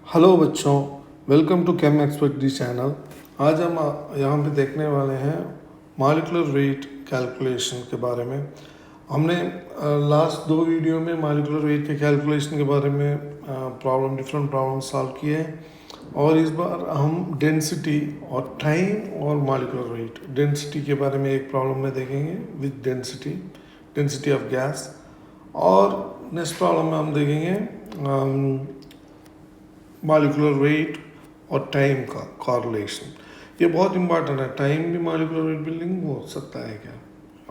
Hello बच्चों, welcome to chem expert D channel. आज हम यहाँ पे देखने वाले हैं मॉलिक्यूलर वेट कैलकुलेशन के बारे में। हमने लास्ट 2 वीडियो में मॉलिक्यूलर वेट के कैलकुलेशन के बारे में डिफरेंट प्रॉब्लम सॉल्व किए हैं और इस बार हम डेंसिटी और टाइम और मॉलिक्यूलर वेट डेंसिटी के बारे में एक प्रॉब्लम में देखेंगे विद डेंसिटी ऑफ गैस। और नेक्स्ट प्रॉब्लम में हम देखेंगे मॉलिक्यूलर वेट और टाइम का कॉरलेशन। ये बहुत इंपॉर्टेंट है। टाइम भी मॉलिक्यूलर वेट बिल्डिंग हो सकता है क्या?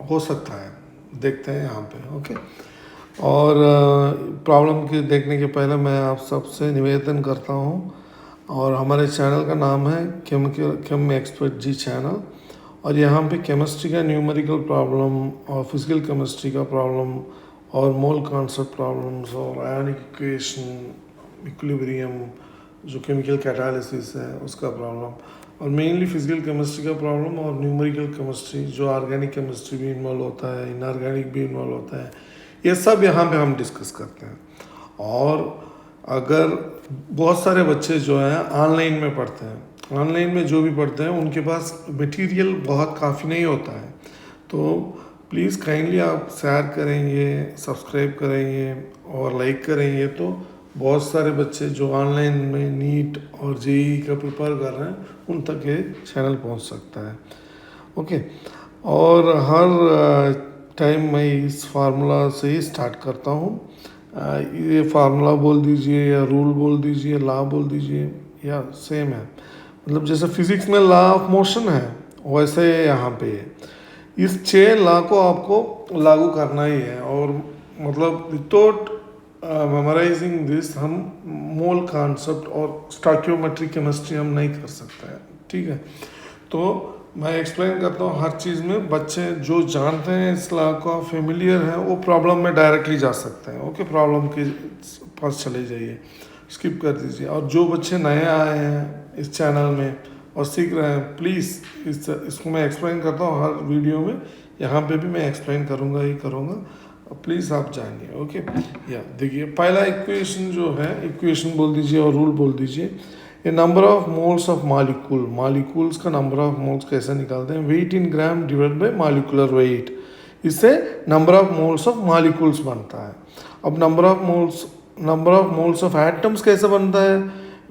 हो सकता है, देखते हैं यहाँ पे। ओके, और प्रॉब्लम के देखने के पहले मैं आप सबसे निवेदन करता हूँ, और हमारे चैनल का नाम है केम एक्सपर्ट जी चैनल, और यहाँ पे केमिस्ट्री का न्यूमेरिकल प्रॉब्लम और फिजिकल केमिस्ट्री का प्रॉब्लम और मोल कॉन्सेप्ट प्रॉब्लम्स और आयोनिक इक्वेशन, इक्विलिब्रियम, जो केमिकल कैटालिसिस है उसका प्रॉब्लम, और मेनली फिजिकल केमिस्ट्री का प्रॉब्लम और न्यूमेरिकल केमिस्ट्री जो ऑर्गेनिक केमिस्ट्री भी इन्वॉल्व होता है, इनऑर्गेनिक भी इन्वॉल्व होता है, ये सब यहाँ पे हम डिस्कस करते हैं। और अगर बहुत सारे बच्चे जो हैं ऑनलाइन में पढ़ते हैं, ऑनलाइन में जो भी पढ़ते हैं उनके पास मटेरियल बहुत काफ़ी नहीं होता है, तो प्लीज़ काइंडली आप शेयर करेंगे, सब्सक्राइब करेंगे और लाइक करेंगे, तो बहुत सारे बच्चे जो ऑनलाइन में नीट और जेईई का प्रिपेयर कर रहे हैं उन तक ये चैनल पहुंच सकता है। ओके, और हर टाइम मैं इस फार्मूला से ही स्टार्ट करता हूँ। ये फार्मूला बोल दीजिए या रूल बोल दीजिए, लॉ बोल दीजिए, या सेम है। मतलब जैसे फिजिक्स में लॉ ऑफ मोशन है वैसे यहाँ पे है। इस 6 लॉ को आपको लागू करना ही है, और मतलब विदाउट मेमोराइजिंग दिस हम मोल कॉन्सेप्ट और स्टॉइकियोमेट्रिक केमिस्ट्री हम नहीं कर सकते हैं। ठीक है, तो मैं एक्सप्लेन करता हूँ हर चीज़ में। बच्चे जो जानते हैं इस लॉ का, फेमिलियर है, वो प्रॉब्लम में डायरेक्टली जा सकते हैं। ओके, प्रॉब्लम के पास चले जाइए, स्किप कर दीजिए। और जो बच्चे नए आए हैं इस चैनल में और सीख रहे हैं, प्लीज़ इसको मैं एक्सप्लेन करता हूँ हर वीडियो में, यहाँ पे भी मैं एक्सप्लेन करूँगा ही करूँगा, प्लीज़ आप जानिए। ओके, या देखिए पहला इक्वेशन जो है, इक्वेशन बोल दीजिए और रूल बोल दीजिए। ये number of moles of molecules का नंबर ऑफ मोल्स कैसे निकालते हैं? Weight in gram divide by molecular weight, इससे number of moles of molecules बनता है। अब number of moles of atoms कैसे बनता है?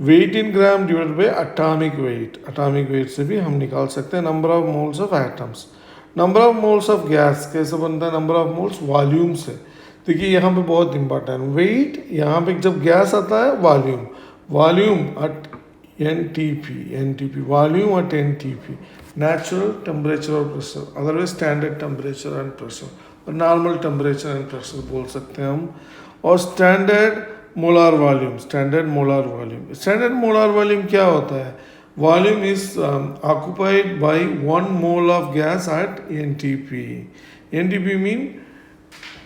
Weight in gram divide by atomic weight से भी हम निकाल सकते हैं number of moles of atoms. Number of moles of gas कैसे बनता है? नंबर ऑफ मोल्स वॉल्यूम से। देखिए यहाँ पे बहुत इंपॉर्टेंट, वेट यहाँ पे जब गैस आता है volume at NTP, volume at NTP, natural temperature और pressure, otherwise standard temperature and pressure, और नॉर्मल टेम्परेचर एंड प्रेशर बोल सकते हैं हम। और स्टैंडर्ड मोलार वॉल्यूम क्या होता है? Volume is occupied by 1 mole of gas at NTP. NTP mean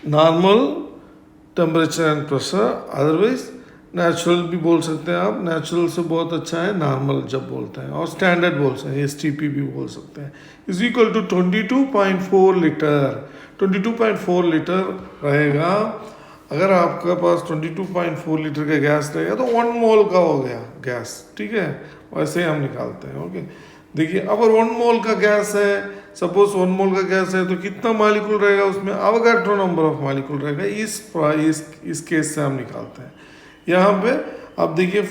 normal temperature and pressure, otherwise natural भी बोल सकते हैं आप, नेचुरल से बहुत अच्छा है नॉर्मल जब बोलते हैं, और स्टैंडर्ड बोल सकते हैं, STP भी बोल सकते हैं, is equal to 22.4 litre. 22.4 litre रहेगा। अगर आपके पास 22.4 लीटर का गैस रहेगा तो 1 मोल का हो गया गैस। ठीक है, वैसे ही हम निकालते हैं। ओके, देखिए अगर 1 मोल का गैस है, सपोज 1 मोल का गैस है, तो कितना मॉलिक्यूल रहेगा उसमें? अवोगाड्रो नंबर ऑफ मॉलिक्यूल रहेगा। इस केस से हम निकालते हैं। यहाँ पे अब देखिए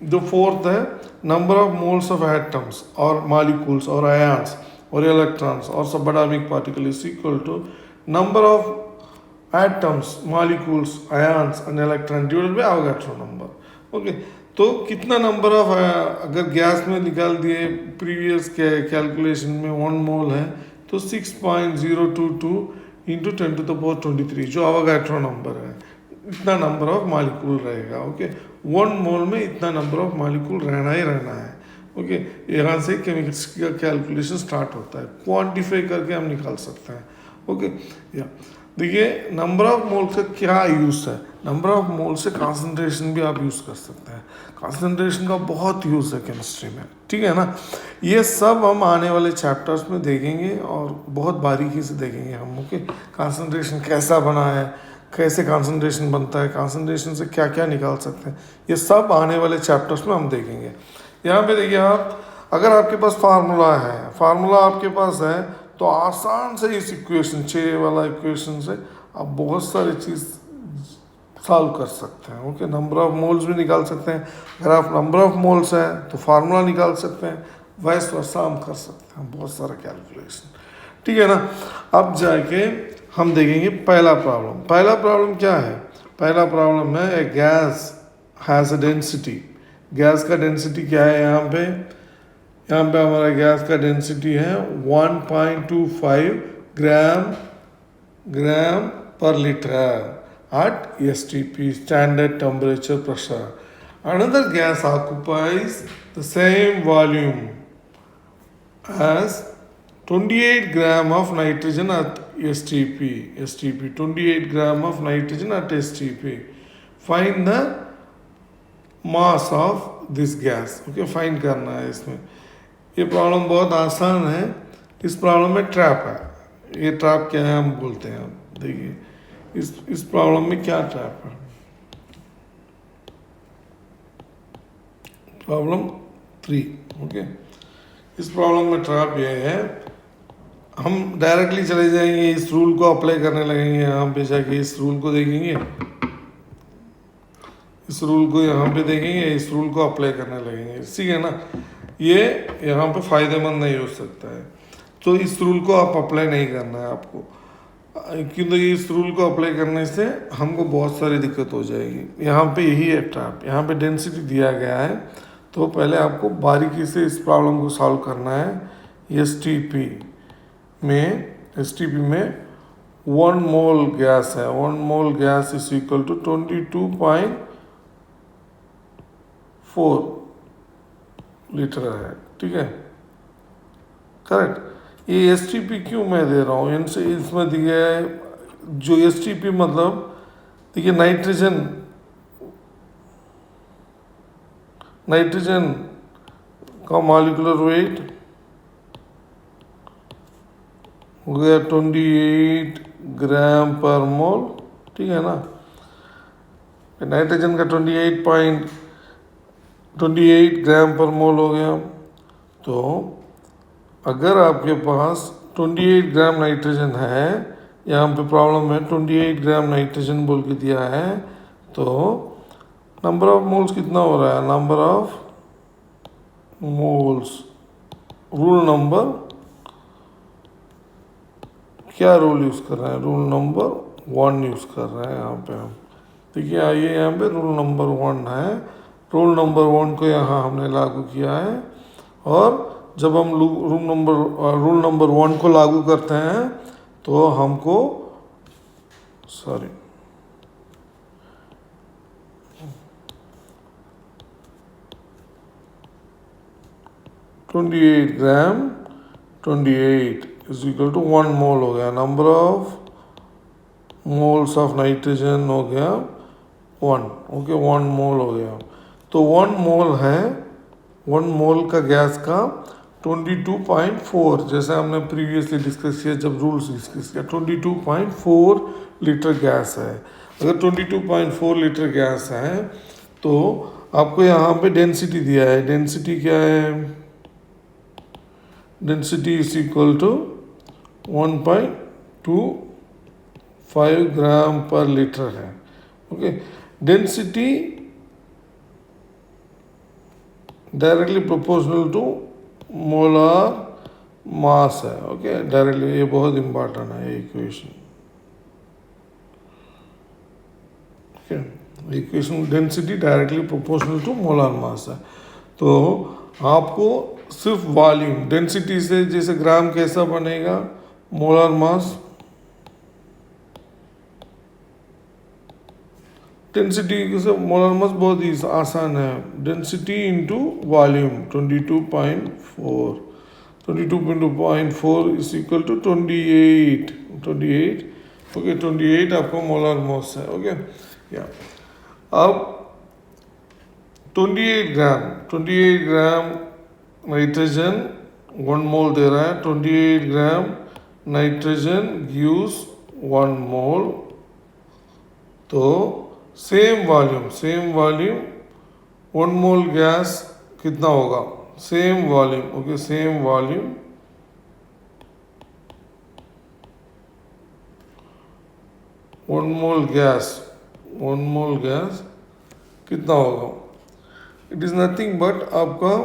जो फोर्थ है, number of moles of atoms और मॉलिक्यूल्स और आयन्स और इलेक्ट्रॉन्स और subatomic particle is equal to number of atoms, molecules, ions and electron divided by Avogadro number. Okay, तो कितना नंबर ऑफ, अगर गैस में निकाल दिए प्रीवियस के कैलकुलेशन में 1 मोल है तो 6.022 इंटू 10⁻23 जो एवोगाड्रो नंबर है, इतना नंबर ऑफ मॉलिक्यूल रहेगा। ओके, 1 मोल में इतना नंबर ऑफ मॉलिक्यूल रहना ही रहना है। ओके, यहाँ से केमिस्ट्री का कैलकुलेशन स्टार्ट होता है, क्वांटिफाई करके हम निकाल सकते हैं। ओके, या देखिए नंबर ऑफ मोल का क्या यूज़ है? नंबर ऑफ मोल से कॉन्सेंट्रेशन भी आप यूज़ कर सकते हैं। कॉन्सेंट्रेशन का बहुत यूज़ है केमिस्ट्री में, ठीक है ना। ये सब हम आने वाले चैप्टर्स में देखेंगे और बहुत बारीकी से देखेंगे हम। ओके, कॉन्सेंट्रेशन कैसा बना है, कैसे कंसंट्रेशन बनता है, कंसंट्रेशन से क्या क्या निकाल सकते हैं, ये सब आने वाले चैप्टर्स में हम देखेंगे। यहाँ पे देखिए आप, अगर आपके पास फार्मूला है, फार्मूला आपके पास है, तो आसान से इस इक्वेशन 6 वाला इक्वेशन से आप बहुत सारी चीज़ सॉल्व कर सकते हैं। ओके, नंबर ऑफ मोल्स भी निकाल सकते हैं। अगर आप नंबर ऑफ मोल्स है तो फार्मूला निकाल सकते हैं, वैस वर्षा हम कर सकते हैं बहुत सारा कैलकुलेशन। ठीक है ना। अब जाके हम देखेंगे पहला प्रॉब्लम। पहला प्रॉब्लम क्या है? पहला प्रॉब्लम है A gas has a density. Gas का डेंसिटी क्या है? यहाँ पे हमारा गैस का डेंसिटी है 1.25 ग्राम per liter at STP, standard temperature pressure. Another gas occupies the same volume as 28 gram of nitrogen at STP. 28 gram of nitrogen at STP. Find the mass of this gas. Okay, find करना है इसमें। ये problem बहुत आसान है। इस problem में trap है। ये ट्रैप क्या है हम बोलते हैं। देखिए इस प्रॉब्लम में क्या ट्रैप है। प्रॉब्लम 3। ओके, इस प्रॉब्लम में ट्रैप ये है, हम डायरेक्टली चले जाएंगे, इस रूल को अप्लाई करने लगेंगे। यहाँ पे जाके इस रूल को देखेंगे, इस रूल को यहाँ पे देखेंगे, इस रूल को अप्लाई करने लगेंगे। ठीक है ना। ये यहाँ पे फ़ायदेमंद नहीं हो सकता है, तो इस रूल को आप अप्लाई नहीं करना है आपको, क्योंकि इस रूल को अप्लाई करने से हमको बहुत सारी दिक्कत हो जाएगी। यहाँ पे यही है ट्रैप। यहाँ पे डेंसिटी दिया गया है, तो पहले आपको बारीकी से इस प्रॉब्लम को सॉल्व करना है। एसटीपी में 1 मोल गैस है। 1 mole gas is equal to 22.4 litre है। ठीक है, करेक्ट। ये एस टी पी क्यों मैं दे रहा हूँ इनसे, इसमें दिया है जो एस टी पी मतलब देखिए नाइट्रोजन का मॉलिक्यूलर वेट हो गया 28 ग्राम पर मोल। ठीक है ना। नाइट्रोजन का 28 ग्राम पर मोल हो गया। तो अगर आपके पास 28 ग्राम नाइट्रोजन है, यहाँ पे प्रॉब्लम में 28 ग्राम नाइट्रोजन बोल के दिया है, तो नंबर ऑफ मोल्स कितना हो रहा है? Number of moles, rule number, क्या रूल यूज़ कर रहे हैं? रूल नंबर 1 यूज़ कर रहे हैं यहाँ पे हम। देखिए आइए, यहाँ पे रूल नंबर 1 है। रूल नंबर 1 को यहाँ हमने लागू किया है, और जब हम रूल नंबर 1 को लागू करते हैं तो हमको 28 ग्राम 28 इज इक्वल टू 1 मोल हो गया। Number of moles of nitrogen हो गया 1। ओके, 1 मोल हो गया। तो 1 मोल है, 1 मोल का गैस का 22.4, जैसे हमने प्रीवियसली डिस्कस किया जब रूल्स डिस्कस किया, 22.4 लीटर गैस है। अगर 22.4 लीटर गैस है तो आपको यहाँ पे डेंसिटी दिया है। डेंसिटी क्या है? Density is equal to 1.25 gram per litre है। ओके, density directly proportional to molar mass है। ओके, डायरेक्टली, ये बहुत इंपॉर्टेंट है ये equation. Okay, equation density directly proportional to molar mass है। तो आपको सिर्फ वॉल्यूम डेंसिटी से, जैसे ग्राम कैसा बनेगा, मोलार मास डेंसिटी से मोलार मास बहुत ही आसान है। Density into volume 22.4 is equal to 28। Okay, 28 आपको मोलार मास है। ओके, या अब 28 ग्राम नाइट्रोजन 1 मोल दे रहा है। 28 ग्राम नाइट्रोजन गिव्स 1 मोल तो सेम वॉल्यूम 1 मोल गैस कितना होगा, same volume, okay, same volume 1 mole gas कितना होगा, इट इज़ नथिंग बट आपका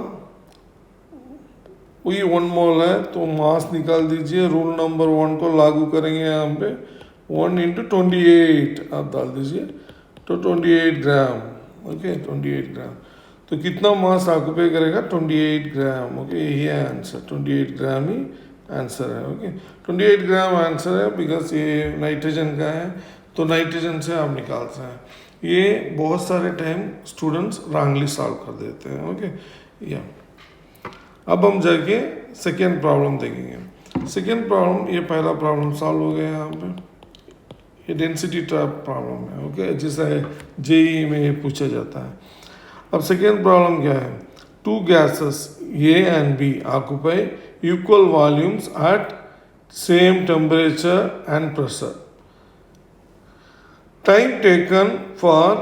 वही 1 मोल है, तो मास निकाल दीजिए, रूल नंबर 1 को लागू करेंगे यहाँ पे, 1 इंटू 28 आप डाल दीजिए, तो 28 ग्राम, ओके, 28 ग्राम। तो कितना मास ऑक्यूपाई करेगा, 28 ग्राम, ओके, यही है आंसर, 28 ग्राम ही आंसर है, ओके। 28 ग्राम आंसर है, बिकॉज ये नाइट्रोजन का है, तो नाइट्रोजन से आप निकालते हैं। ये बहुत सारे टाइम स्टूडेंट्स रॉन्गली सॉल्व कर देते हैं, ओके। या अब हम जाके सेकेंड प्रॉब्लम देखेंगे। सेकेंड प्रॉब्लम, ये पहला प्रॉब्लम सॉल्व हो गया यहाँ पे, ये डेंसिटी ट्रैप प्रॉब्लम है, ओके, जिसे जेई में पूछा जाता है। अब सेकेंड प्रॉब्लम क्या है, 2 gases A and B occupy equal volumes at same temperature and pressure. Time taken for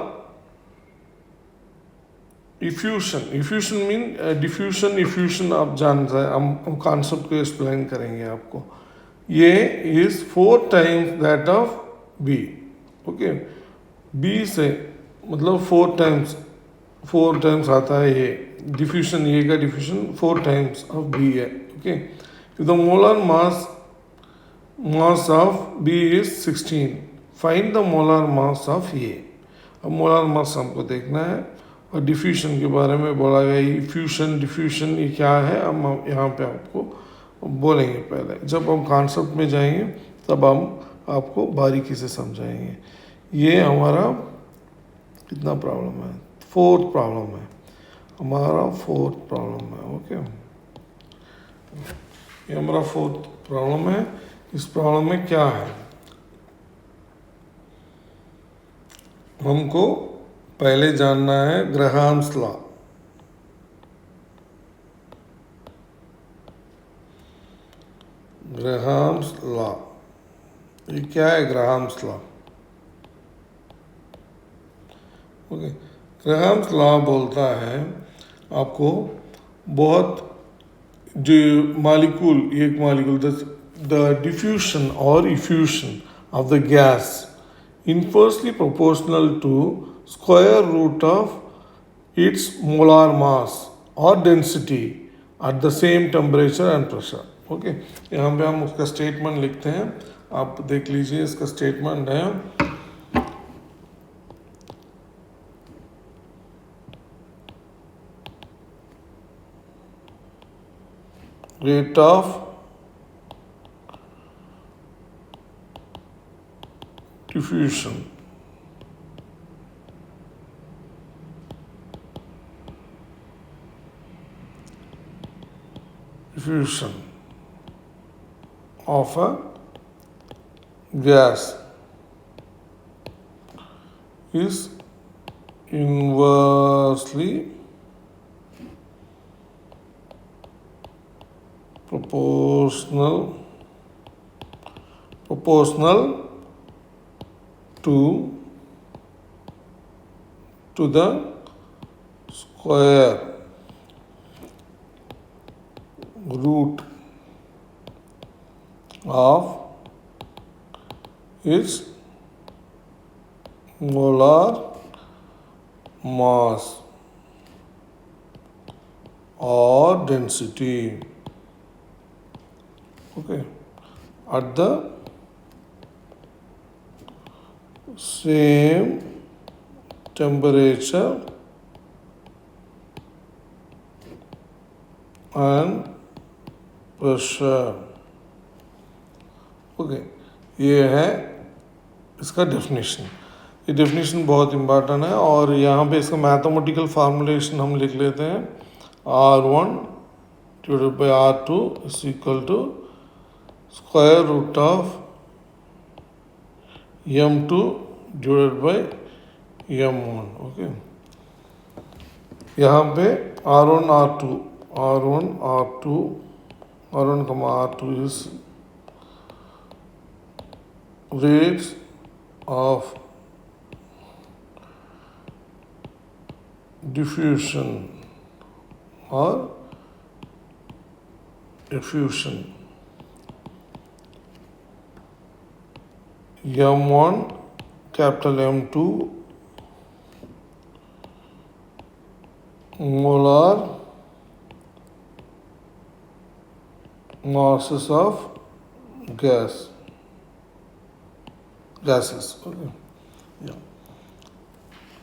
effusion mean diffusion आप जान रहे, हम कॉन्सेप्ट को एक्सप्लेन करेंगे आपको। ये is 4 times that of B, okay, B से मतलब 4 times आता है ये डिफ्यूशन, ये का डिफ्यूशन 4 times ऑफ बी है, okay. The molar mass of B is 16, find the molar mass of A. अब मोलर मास हमको देखना है, और डिफ्यूशन के बारे में बोला गया, इफ्यूशन डिफ्यूशन ये क्या है हम यहाँ पे आपको बोलेंगे। पहले जब हम कॉन्सेप्ट में जाएंगे तब हम आपको बारीकी से समझाएंगे। ये हमारा कितना प्रॉब्लम है, 4th प्रॉब्लम है, हमारा 4th प्रॉब्लम है, ओके। ये हमारा 4th प्रॉब्लम है। इस प्रॉब्लम में क्या है, हमको पहले जानना है ग्राहम्स लॉ। ग्राहम्स लॉ, ये क्या है Graham's law, okay. Graham's law बोलता है आपको बहुत जो मॉलिक्यूल, एक मॉलिक्यूल द डिफ्यूशन और effusion of the gas inversely proportional to square root of its molar mass or density at the same temperature and pressure, okay. यहाँ पे हम उसका स्टेटमेंट लिखते हैं, आप देख लीजिए, इसका स्टेटमेंट है rate of diffusion of a gas is inversely proportional to the square root of its molar mass or density, okay, at the same temperature and pressure, okay. ये है इसका डेफिनेशन। ये डेफिनेशन बहुत इम्पोर्टेंट है, और यहाँ पे इसका मैथमेटिकल फार्मूलेशन हम लिख लेते हैं, R1 divided by R2 is equal to square root of M2 divided by M1, okay. यहाँ पे R1 R2 is rates of diffusion और effusion. M1 capital M2 molar masses of gases. Okay. Yeah.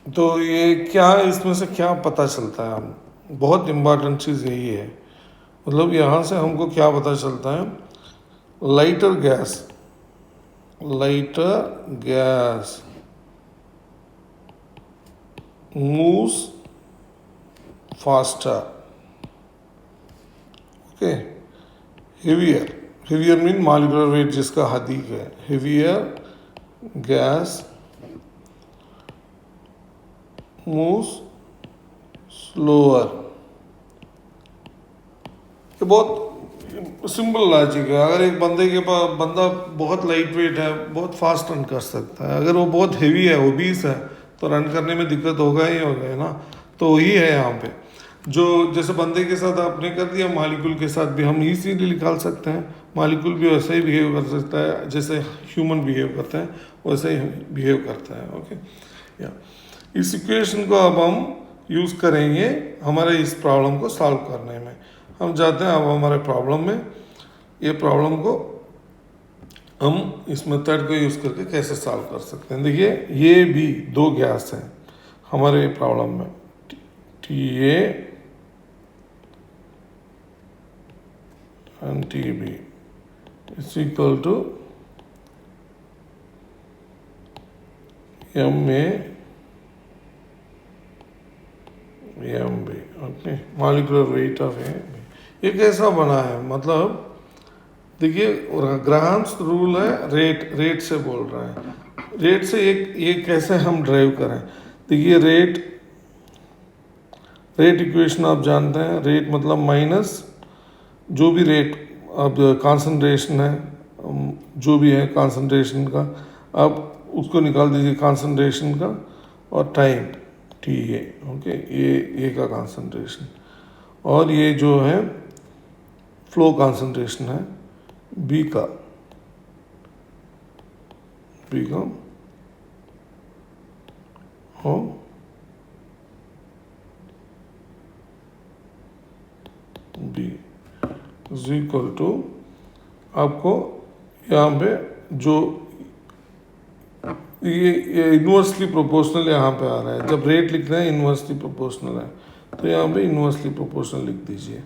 तो ये क्या, इसमें से क्या पता चलता है? हम बहुत इम्पॉर्टेंट चीज़ यही है, मतलब यहाँ से हमको क्या पता चलता है? Lighter gas moves faster. Okay. heavier mean molecular weight जिसका अधिक है. heavier gas moves slower. ये बहुत सिंपल लॉजिक है. अगर एक बंदा बहुत लाइट वेट है, बहुत फास्ट रन कर सकता है. अगर वो बहुत हेवी है, ओबीस है, तो रन करने में दिक्कत होगा है ना. तो वही है यहाँ पे, जो जैसे बंदे के साथ आपने कर दिया, मालिक्यूल के साथ भी हम इजीली निकाल सकते हैं. मालिक्यूल भी वैसे ही बिहेव कर सकता है जैसे ह्यूमन बिहेव करता है, वैसे ही बिहेव करता है. ओके. या इस इक्वेशन को अब हम यूज़ करेंगे हमारे इस प्रॉब्लम को सॉल्व करने में. हम जाते हैं अब हमारे प्रॉब्लम में. ये प्रॉब्लम को हम इस मेथड को यूज़ करके कैसे सॉल्व कर सकते हैं. देखिए, ये भी दो गैस हैं हमारे प्रॉब्लम में. TA and TB is equal to MA MB. Okay. Molecular weight of A. ये कैसा बना है? मतलब देखिए, ग्राहम्स रूल है, रेट से बोल रहे हैं. रेट से ये कैसे हम ड्राइव करें? देखिए, रेट इक्वेशन आप जानते हैं. रेट मतलब माइनस जो भी रेट, अब कॉन्सेंट्रेशन है, जो भी है कॉन्सेंट्रेशन का, आप उसको निकाल दीजिए कॉन्सेंट्रेशन का, और टाइम TA. ओके. ये का कॉन्सेंट्रेशन, और ये जो है फ्लो कॉन्सेंट्रेशन है B का हो B इज इक्वल टू, आपको यहाँ पे जो ये इन्वर्सली प्रोपोर्शनल यहाँ पे आ रहा है. जब रेट लिख रहे हैं इन्वर्सली प्रोपोर्शनल है, तो यहाँ पे इन्वर्सली प्रोपोर्शनल लिख दीजिए.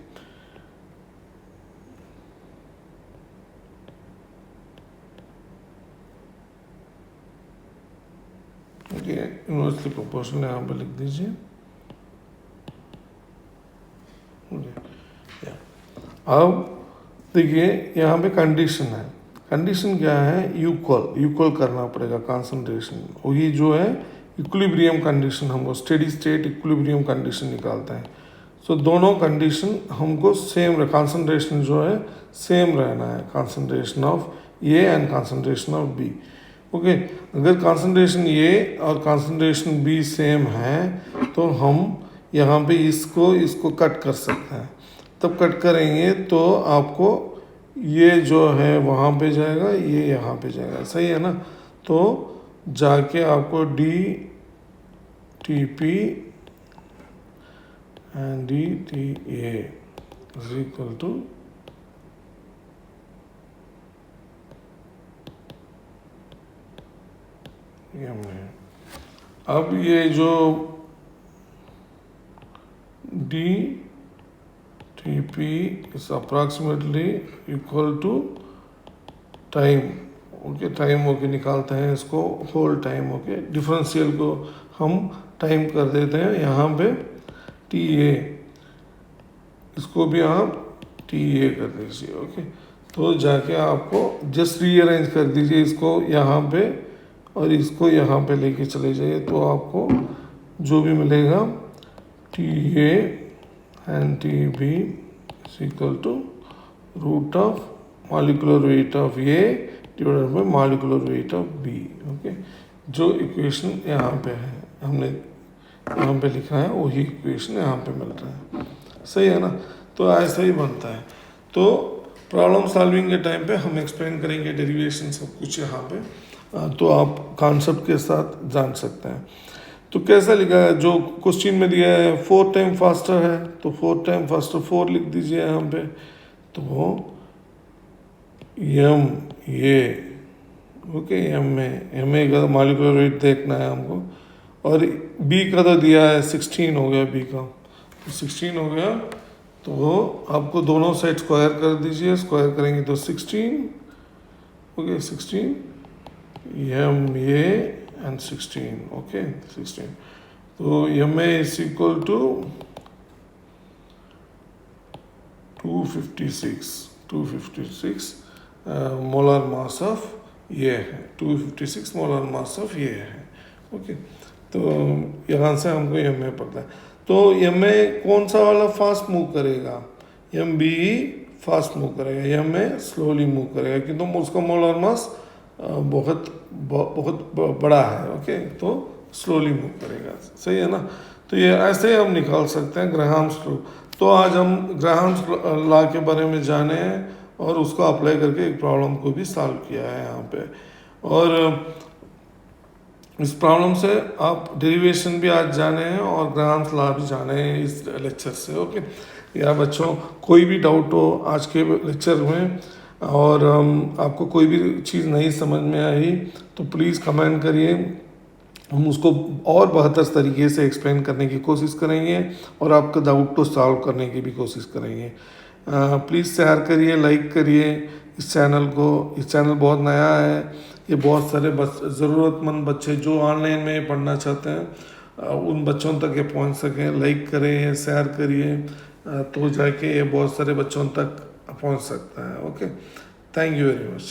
इन्वर्सली प्रोपोर्शनल यहाँ पे लिख दीजिए. अब देखिए, यहाँ पे कंडीशन है. कंडीशन क्या है? इक्वल करना पड़ेगा कॉन्सेंट्रेशन. वही जो है इक्विलिब्रियम कंडीशन, हमको स्टेडी स्टेट इक्विलिब्रियम कंडीशन निकालता है. सो दोनों कंडीशन हमको सेम, कॉन्सेंट्रेशन जो है सेम रहना है. Concentration of A and concentration of B. Okay. अगर कॉन्सेंट्रेशन A और कॉन्सेंट्रेशन B सेम है, तो हम यहाँ पे इसको कट कर सकते हैं. तब कट करेंगे तो आपको ये जो है वहाँ पे जाएगा, ये यहाँ पे जाएगा. सही है ना. तो जाके आपको DTP and DTA is equal to अब ये जो DTP is approximately equal to time. Okay. Time okay निकालते हैं इसको, होल टाइम. ओके. डिफरेंशियल को हम टाइम कर देते हैं यहाँ पे TA. इसको भी आप TA कर दीजिए. ओके. तो जाके आपको जस्ट रीअरेंज कर दीजिए इसको यहाँ पे, और इसको यहाँ पे लेके चले जाइए, तो आपको जो भी मिलेगा TA and TB is equal to root of molecular weight of A divided by molecular weight of B. Okay. जो इक्वेशन यहाँ पे है, हमने यहाँ पे लिखना है वही इक्वेशन यहाँ पे मिल रहा है, सही है ना। तो ऐसा ही बनता है। तो प्रॉब्लम सॉल्विंग के टाइम पे हम एक्सप्लेन करेंगे डेरिवेशन सब कुछ यहाँ पे, तो आप कॉन्सेप्ट के साथ जान सकते हैं। तो कैसा लिखा है, जो क्वेश्चन में दिया है 4 टाइम फास्टर है, तो 4 टाइम फास्टर 4 लिख दीजिए यहाँ पे। तो एम ये ओके, एम ए का मॉलिक्यूलर वेट देखना है हमको, और बी का तो दिया है 16 हो गया, बी का तो 16 हो गया। तो आपको दोनों साइड स्क्वायर कर दीजिए, स्क्वायर करेंगे तो 16 okay, 16 M A and 16 okay 16। तो M A is equal to 256 molar mass of ये है, 256 मोलर मास ऑफ ये है ओके। तो यहाँ से हमको एम ए पता है। तो एम ए कौन सा वाला फास्ट मूव करेगा, एम बी फास्ट मूव करेगा, एम ए स्लोली मूव करेगा, किंतु उसका मोलर मास बहुत बड़ा है ओके, तो स्लोली मूव करेगा, सही है ना। तो ये ऐसे हम निकाल सकते हैं ग्राहम्स लॉ। तो आज हम ग्राहम्स लॉ के बारे में जाने हैं और उसको अप्लाई करके एक प्रॉब्लम को भी सॉल्व किया है यहाँ पे। और इस प्रॉब्लम से आप डेरिवेशन भी आज जाने हैं और ग्राहम्स लॉ भी जाने हैं इस लेक्चर से ओके। या बच्चों कोई भी डाउट हो आज के लेक्चर में और आपको कोई भी चीज़ नहीं समझ में आई तो प्लीज़ कमेंट करिए, हम उसको और बेहतर तरीके से एक्सप्लेन करने की कोशिश करेंगे और आपका डाउट को सॉल्व करने की भी कोशिश करेंगे। प्लीज़ शेयर करिए, लाइक करिए इस चैनल को। इस चैनल बहुत नया है, ये बहुत सारे ज़रूरतमंद बच्चे जो ऑनलाइन में पढ़ना चाहते हैं उन बच्चों तक ये पहुंच सकें। लाइक करें, शेयर करिए, तो जाके ये बहुत सारे बच्चों तक पहुंच सकता है okay. Thank you very much.